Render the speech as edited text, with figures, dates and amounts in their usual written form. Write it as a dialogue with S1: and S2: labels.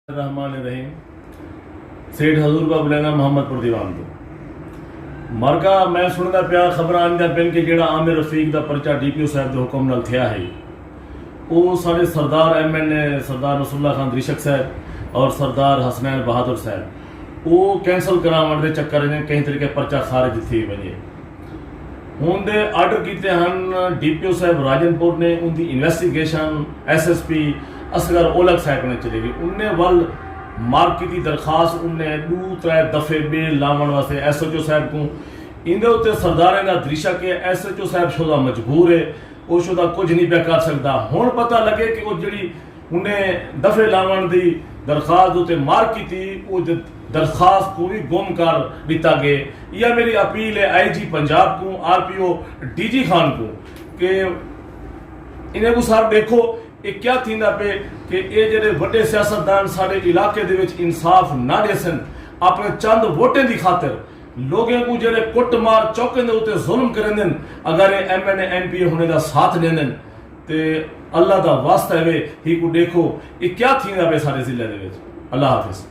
S1: रहमान रहीम सेठ हजूर का बुलाना मोहम्मदपुर दीवान तो मरका मैं सुनता पिया खबर आंदा पेन कि जेड़ा आमिर रफीक का परचा DPO साहब के हुक्म नाल थिया है वो साढ़े सरदार MN सरदार रसूलुल्लाह खान दरिशक साहब और सरदार हसनैन बहादुर साहब वो कैंसल करावन के चक्कर में कई तरीके परचा खारिज थी वजे हूँ दे आर्डर किए हैं DPO साहब राजनपुर ने उनकी इन्वेस्टिगेशन SSP असगर ओलग साहब ने चलेगी उन्हें वल मार्की की दरखास्त उन्हें 2-3 दफे बेल लावन वास्ते SHO साहब को इंदे उत्ते सरदारे का दृश्य के SHO साहब शुदा मजबूर है वो शुदा कुछ नहीं पे कर सकता हुण पता लगे कि वो जी उन्हें दफे लावन की दरखास्त उत्ते मार की थी वो दरखास्त को भी गुम कर दिता गए। यह मेरी अपील है IG पंजाब को RPO DG खान को कि इन्हें को सर देखो ये क्या थींदा पे कि ये जेडे वड्डे सियासतदान साडे इलाके दे विच इंसाफ ना देसन अपने चंद वोटें की खातिर लोगों को जेडे कुट मार चौके दे उत्ते जुल्म करन अगर ये MN MP होने का साथ देन ते अल्लाह दा वास्ता है ही को देखो ये क्या थींदा पे सारे जिले दे विच। अल्लाह हाफिज।